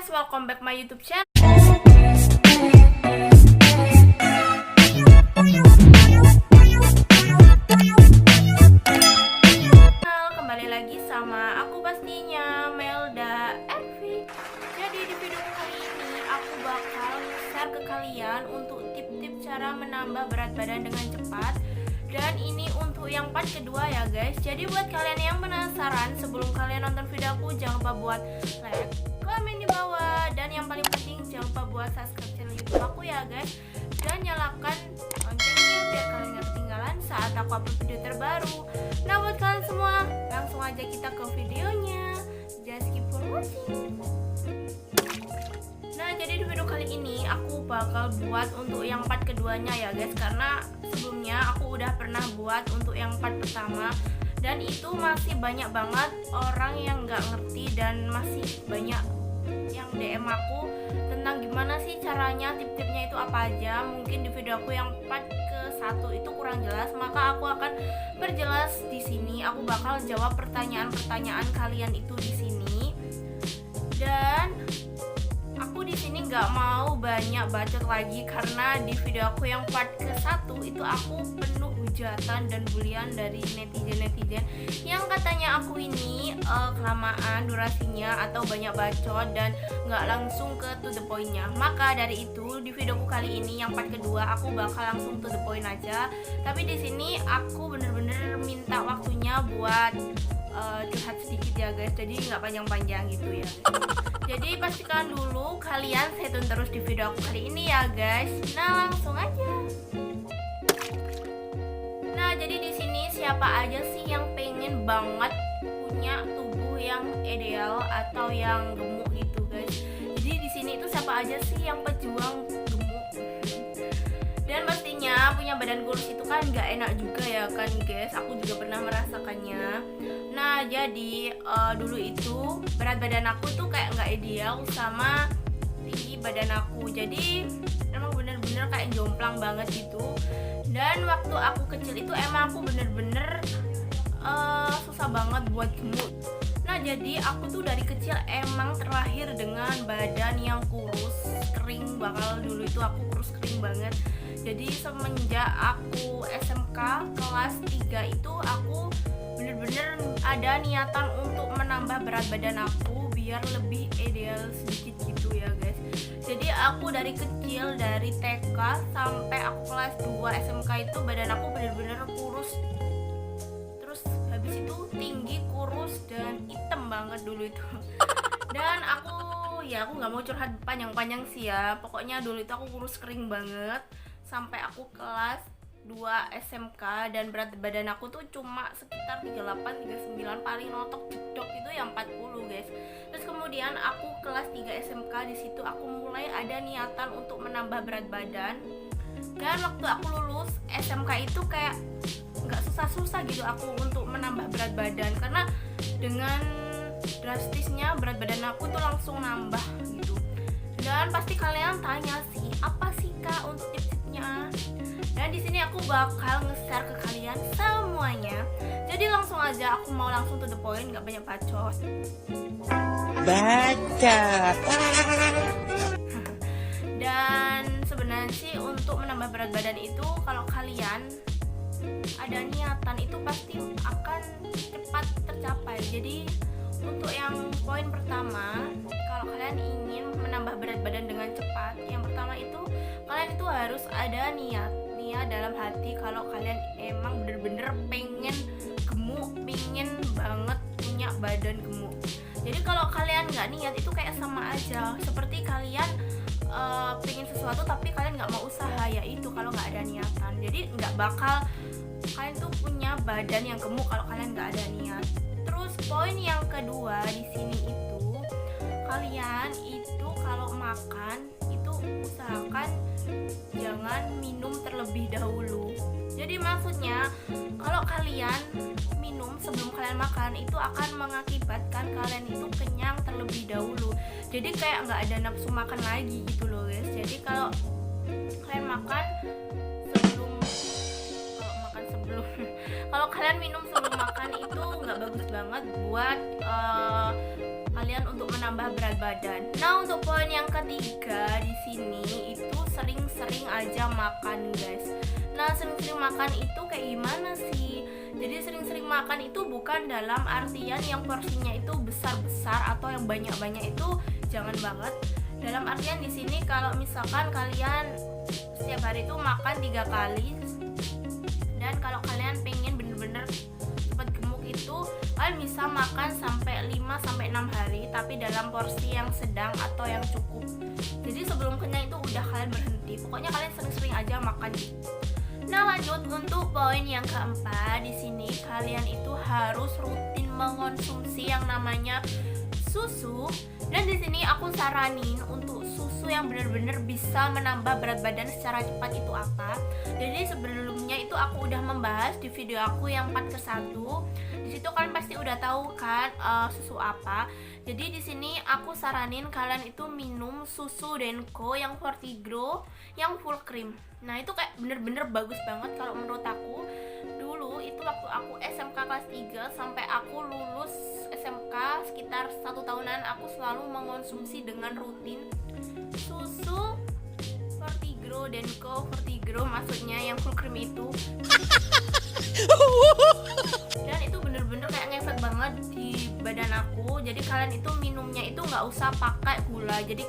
guys, welcome back my YouTube channel. Kembali lagi sama aku pastinya, Melda Envy. Jadi di video kali ini aku bakal share ke kalian untuk tip-tip cara menambah berat badan dengan cepat. Dan ini untuk yang part kedua ya guys. Jadi buat kalian yang penasaran, sebelum kalian nonton video aku, jangan lupa buat like, komen di bawah, dan yang paling penting jangan lupa buat subscribe channel YouTube aku ya guys. Dan nyalakan loncengnya biar kalian gak ketinggalan saat aku upload video terbaru. Nah buat kalian semua, langsung aja kita ke videonya. Just keep on watching. Nah jadi di video kali ini aku bakal buat untuk yang part keduanya ya guys, karena sebelumnya aku udah pernah buat untuk yang part pertama, dan itu masih banyak banget orang yang nggak ngerti dan masih banyak yang DM aku tentang gimana sih caranya, tip-tipnya itu apa aja. Mungkin di video aku yang part ke-1 itu kurang jelas, maka aku akan perjelas di sini. Aku bakal jawab pertanyaan-pertanyaan kalian itu di sini. Dan aku di sini nggak mau banyak bacot lagi, karena di video aku yang part ke-1 itu aku penuh hujatan dan bulian dari netizen yang katanya aku ini kelamaan durasinya atau banyak bacot dan nggak langsung ke to the point-nya. Maka dari itu di videoku kali ini yang part kedua aku bakal langsung to the point aja. Tapi di sini aku bener-bener minta waktunya buat curhat sedikit ya guys, jadi nggak panjang-panjang gitu ya. Jadi pastikan dulu kalian stay tune terus di video aku kali ini ya guys. Nah langsung aja. Nah jadi di sini siapa aja sih yang pengen banget punya tubuh yang ideal atau yang gemuk gitu guys. Jadi di sini itu siapa aja sih yang pejuang gemuk. Dan pastinya punya badan kurus itu kan gak enak juga ya kan guys. Aku juga pernah merasakannya. Nah jadi dulu itu berat badan aku tuh kayak gak ideal sama tinggi badan aku. Jadi emang bener-bener kayak jomplang banget gitu. Dan waktu aku kecil itu emang aku bener-bener susah banget buat gemuk. Nah jadi aku tuh dari kecil emang terlahir dengan badan yang kurus, kering. Bakal dulu itu aku kurus kering banget. Jadi semenjak aku SMK kelas 3 itu aku bener-bener ada niatan untuk menambah berat badan aku biar lebih ideal sedikit gitu ya guys. Jadi aku dari kecil, dari TK sampai aku kelas 2 SMK itu badan aku bener-bener kurus. Terus habis itu tinggi, kurus, dan hitam banget dulu itu. Dan aku nggak mau curhat panjang-panjang sih ya. Pokoknya dulu itu aku kurus kering banget sampai aku kelas 2 SMK, dan berat badan aku tuh cuma sekitar 38, 39, paling notok jedok itu yang 40 guys. Terus kemudian aku kelas 3 SMK, di situ aku mulai ada niatan untuk menambah berat badan. Dan waktu aku lulus SMK itu kayak nggak susah-susah gitu aku untuk menambah berat badan, karena dengan drastisnya berat badan aku tuh langsung nambah gitu. Dan pasti kalian tanya sih, apa sih kak untuk tips-tipsnya? Dan di sini aku bakal nge-share ke kalian semuanya. Jadi langsung aja, aku mau langsung to the point, nggak banyak bacot. Bacot. Dan sebenarnya sih untuk menambah berat badan itu, kalau kalian ada niatan itu pasti akan cepat tercapai. Jadi untuk yang poin pertama, kalau kalian ingin menambah berat badan dengan cepat, yang pertama itu kalian itu harus ada niat dalam hati kalau kalian emang bener-bener pengen gemuk, pengen banget punya badan gemuk. Jadi kalau kalian nggak niat itu kayak sama aja seperti kalian pengen sesuatu tapi kalian nggak mau usaha, yaitu kalau nggak ada niatan. Jadi nggak bakal kalian tuh punya badan yang gemuk kalau kalian nggak ada niat. Terus poin yang kedua di sini itu, kalian itu kalau makan itu usahakan jangan minum terlebih dahulu. Jadi maksudnya kalau kalian minum sebelum kalian makan itu akan mengakibatkan kalian itu kenyang terlebih dahulu. Jadi kayak nggak ada nafsu makan lagi gitu loh guys. Jadi kalau kalian makan sebelum kalau kalian minum sebelum makan itu nggak bagus banget buat kalian untuk menambah berat badan. Nah, untuk poin yang ketiga di sini itu sering-sering aja makan, guys. Nah, sering-sering makan itu kayak gimana sih? Jadi sering-sering makan itu bukan dalam artian yang porsinya itu besar-besar atau yang banyak-banyak, itu jangan banget. Dalam artian di sini kalau misalkan kalian setiap hari itu makan 3 kali, dan kalau kalian pengen bener-bener cepet gemuk itu kalian bisa makan sampai 5-6 hari, tapi dalam porsi yang sedang atau yang cukup. Jadi sebelum kenyang itu udah kalian berhenti. Pokoknya kalian sering-sering aja makan. Nah, lanjut untuk poin yang keempat. Di sini kalian itu harus rutin mengonsumsi yang namanya susu. Dan di sini aku saranin untuk susu yang benar-benar bisa menambah berat badan secara cepat itu apa. Jadi sebelumnya itu aku udah membahas di video aku yang 4:1. Di situ kalian pasti udah tahu kan susu apa. Jadi di sini aku saranin kalian itu minum susu Denko yang Fortigro yang full cream. Nah, itu kayak bener-bener bagus banget kalau menurut aku. Dulu itu waktu aku SMK kelas 3 sampai aku lulus SMK sekitar 1 tahunan, aku selalu mengonsumsi dengan rutin susu Fortigro Denko Fortigro, maksudnya yang full cream itu. Dan itu bener-bener kayak ngefek banget di badan aku. Jadi kalian itu minumnya itu nggak usah pakai gula. Jadi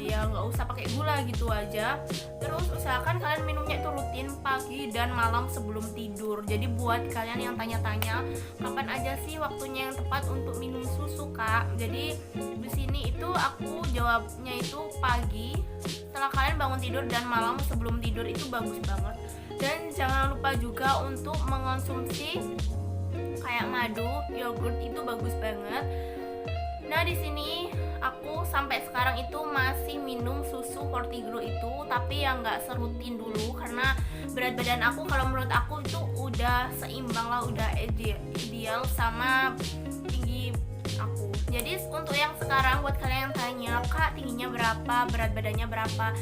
ya nggak usah pakai gula gitu aja. Terus usahakan kalian minumnya itu rutin pagi dan malam sebelum tidur. Jadi buat kalian yang tanya-tanya kapan aja sih waktunya yang tepat untuk minum susu, Kak, jadi di sini itu aku jawabnya itu pagi setelah kalian bangun tidur dan malam sebelum tidur, itu bagus banget. Dan jangan lupa juga untuk mengonsumsi kayak madu, yogurt, itu bagus banget. Nah, di sini aku sampai sekarang itu masih minum susu Fortigro itu, tapi yang nggak serutin dulu karena berat badan aku kalau menurut aku itu udah seimbang lah, udah ideal sama tinggi aku. Jadi untuk yang sekarang, buat kalian yang tanya, Kak tingginya berapa, berat badannya berapa?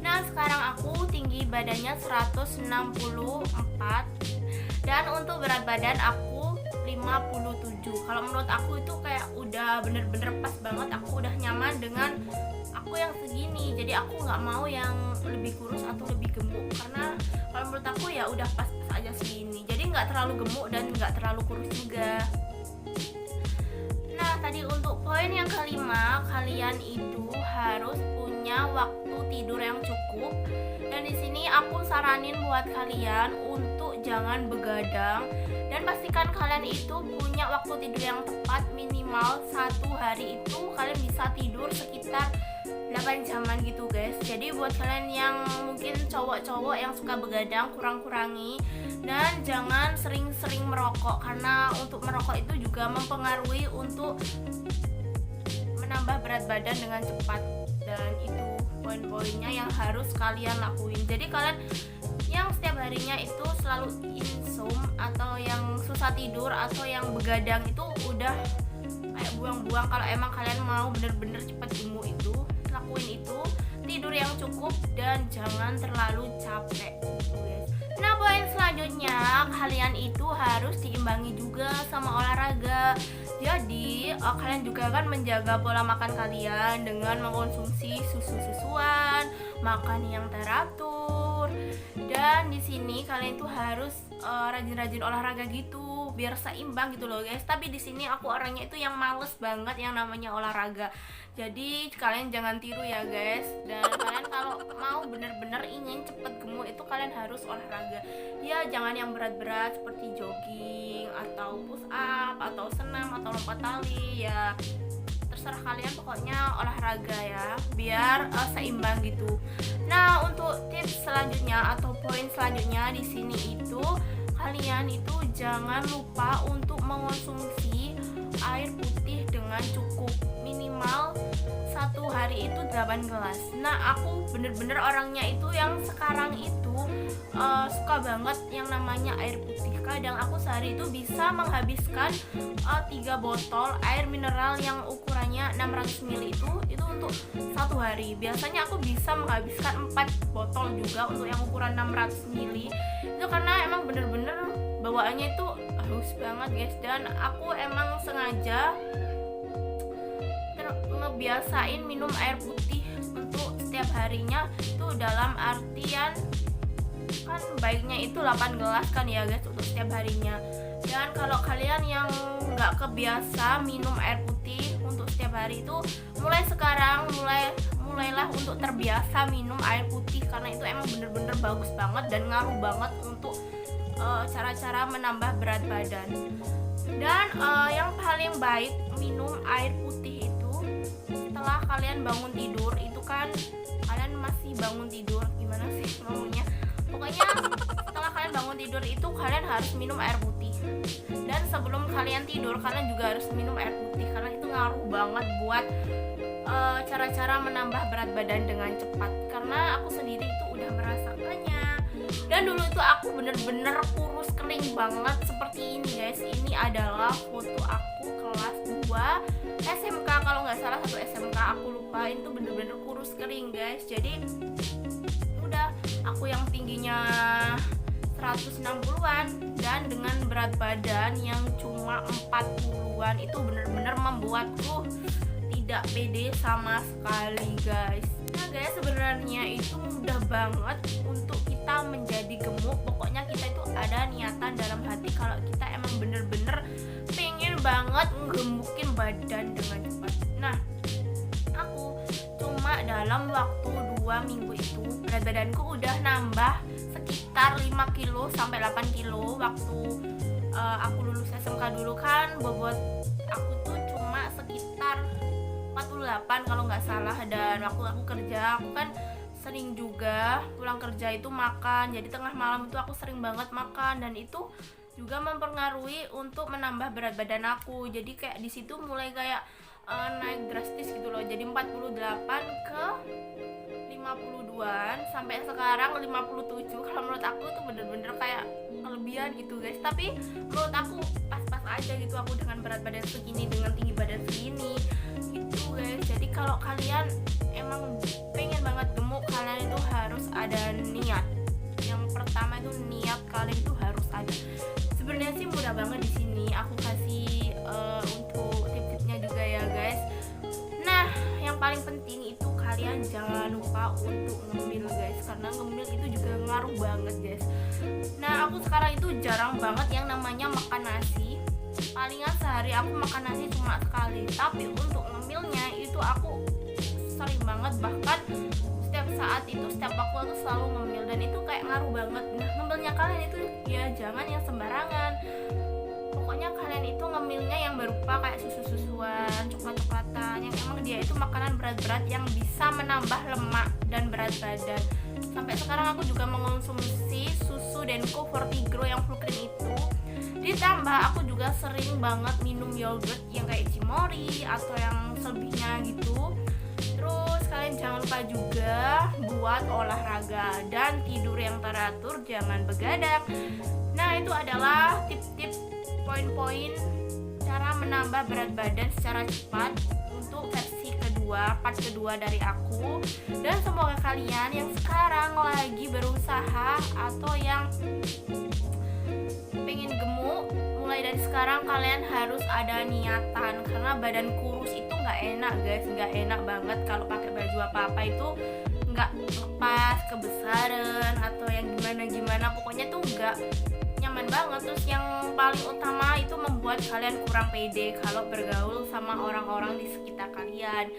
Nah, sekarang aku tinggi badannya 164 dan untuk berat badan aku 57. Kalau menurut aku itu kayak udah bener-bener pas banget, aku udah nyaman dengan aku yang segini. Jadi aku nggak mau yang lebih kurus atau lebih gemuk, karena kalau menurut aku ya udah pas-pas aja segini. Jadi nggak terlalu gemuk dan nggak terlalu kurus juga. Nah, tadi untuk poin yang kelima, kalian itu harus punya waktu tidur yang cukup. Dan di sini aku saranin buat kalian untuk jangan begadang dan pastikan kalian itu punya waktu tidur yang tepat. Minimal 1 hari itu kalian bisa tidur sekitar 8 jaman gitu, guys. Jadi buat kalian yang mungkin cowok-cowok yang suka begadang, kurang-kurangi. Dan jangan sering-sering merokok, karena untuk merokok itu juga mempengaruhi untuk menambah berat badan dengan cepat. Dan itu poin-poinnya yang harus kalian lakuin. Jadi kalian yang setiap harinya itu selalu insomnia atau yang susah tidur atau yang begadang, itu udah kayak buang-buang. Kalau emang kalian mau bener-bener cepat gemuk itu, lakuin itu, tidur yang cukup dan jangan terlalu capek. Nah, poin selanjutnya, kalian itu harus diimbangi juga sama olahraga. Jadi kalian juga kan menjaga pola makan kalian dengan mengkonsumsi susu-susuan, makan yang teratur. Dan di sini kalian itu harus rajin-rajin olahraga gitu biar seimbang gitu loh, guys. Tapi di sini aku orangnya itu yang males banget yang namanya olahraga. Jadi kalian jangan tiru ya, guys. Dan kalian kalau mau bener-bener ingin cepet gemuk itu kalian harus olahraga. Ya jangan yang berat-berat seperti jogging atau push up atau senam atau lompat tali, ya terserah kalian, pokoknya olahraga ya biar seimbang gitu. Nah, untuk tips selanjutnya atau poin selanjutnya di sini itu kalian itu jangan lupa untuk mengonsumsi air putih dengan cukup, minimal 1 hari itu 8 gelas. Nah, aku bener-bener orangnya itu yang sekarang itu suka banget yang namanya air putih. Kadang aku sehari itu bisa menghabiskan 3 botol air mineral yang ukurannya 600 ml itu untuk 1 hari. Biasanya aku bisa menghabiskan 4 botol juga untuk yang ukuran 600 ml. Itu karena emang bener-bener bawaannya itu haus banget, guys. Dan aku emang sengaja ngebiasain minum air putih untuk setiap harinya, itu dalam artian kan baiknya itu 8 gelas kan ya guys untuk setiap harinya. Dan kalau kalian yang nggak kebiasa minum air putih untuk setiap hari, itu mulai sekarang mulailah untuk terbiasa minum air putih, karena itu emang bener-bener bagus banget dan ngaruh banget untuk cara-cara menambah berat badan. Dan yang paling baik minum air putih itu setelah kalian bangun tidur. Itu kan kalian masih bangun tidur, gimana sih ngomongnya, pokoknya setelah kalian bangun tidur itu kalian harus minum air putih. Dan sebelum kalian tidur kalian juga harus minum air putih, karena itu ngaruh banget buat cara-cara menambah berat badan dengan cepat. Karena aku sendiri itu udah merasakannya, dan dulu itu aku bener-bener kurus kering banget seperti ini guys. Ini adalah foto aku kelas 2 SMK kalau nggak salah, satu SMK aku lupa. Itu bener-bener kurus kering guys. Jadi udah aku yang tingginya 160-an dan dengan berat badan yang cuma 40-an, itu bener-bener membuatku tidak pede sama sekali guys. Nah guys, sebenarnya itu mudah banget untuk kita menjadi gemuk. Pokoknya kita itu ada niatan dalam hati kalau kita emang bener-bener pengen banget ngegemukin badan dengan cepat. Nah, aku cuma dalam waktu 2 minggu itu berat badanku udah nambah sekitar 5 kilo sampai 8 kilo. Waktu aku lulus SMK dulu kan bobot aku tuh cuma sekitar 48 kalau nggak salah. Dan waktu aku kerja, aku kan sering juga pulang kerja itu makan, jadi tengah malam itu aku sering banget makan, dan itu juga mempengaruhi untuk menambah berat badan aku. Jadi kayak di situ mulai kayak naik drastis gitu loh, jadi 48 ke 52-an sampai sekarang 57. Kalau menurut aku itu bener-bener kayak kelebihan gitu guys, tapi menurut aku pas-pas aja gitu aku dengan berat badan segini, dengan tinggi badan segini gitu guys. Jadi kalau kalian emang pengen banget gemuk, kalian itu harus ada niat. Yang pertama itu niat kalian itu harus ada. Sebenarnya sih mudah banget di sini aku kasih untuk tips-tipsnya juga ya guys. Nah, yang paling penting itu kalian jangan lupa untuk ngemil guys, karena ngemil itu juga ngaruh banget guys. Nah, aku sekarang itu jarang banget yang namanya makan nasi. Palingan sehari aku makan nasi cuma sekali, tapi untuk ngemilnya itu aku sering banget, bahkan setiap saat itu, setiap waktu aku selalu ngemil, dan itu kayak ngaruh banget. Nah, ngemilnya kalian itu ya jangan yang sembarangan. Pokoknya kalian itu ngemilnya yang berupa kayak susu-susuan, coklat-coklatan, yang emang dia itu makanan berat-berat yang bisa menambah lemak dan berat badan. Sampai sekarang aku juga mengonsumsi susu Denko Fortigro yang full cream itu. Ditambah aku juga sering banget minum yogurt yang kayak Cimori atau yang selebihnya gitu. Terus kalian jangan lupa juga buat olahraga dan tidur yang teratur, jangan begadang. Nah, itu adalah tips-tips, poin-poin cara menambah berat badan secara cepat untuk versi kedua, part kedua dari aku. Dan semoga kalian yang sekarang lagi berusaha atau yang pengen gemuk, mulai dari sekarang kalian harus ada niatan, karena badan kurus itu nggak enak guys, nggak enak banget. Kalau pakai baju apa-apa itu nggak lepas, kebesaran atau yang gimana-gimana, pokoknya tuh nggak nyaman banget. Terus yang paling utama itu membuat kalian kurang pede kalau bergaul sama orang-orang di sekitar kalian.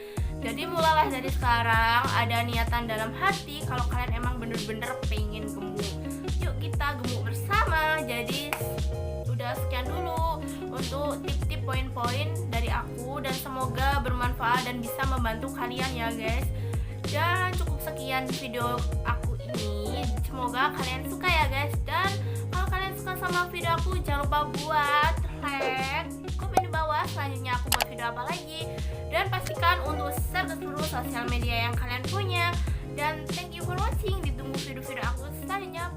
Jadi mulailah dari sekarang ada niatan dalam hati kalau kalian emang bener-bener pengen gemuk. Yuk kita gemuk bersama. Jadi udah sekian dulu untuk tip-tip poin-poin dari aku, dan semoga bermanfaat dan bisa membantu kalian ya guys. Dan cukup sekian video aku ini, semoga kalian suka ya guys. Dan kalau kalian suka sama video aku, jangan lupa buat like, komen di bawah selanjutnya aku buat video apa lagi, dan pastikan untuk share ke seluruh sosial media yang kalian punya. Dan thank you for watching, ditunggu video-video aku selanjutnya.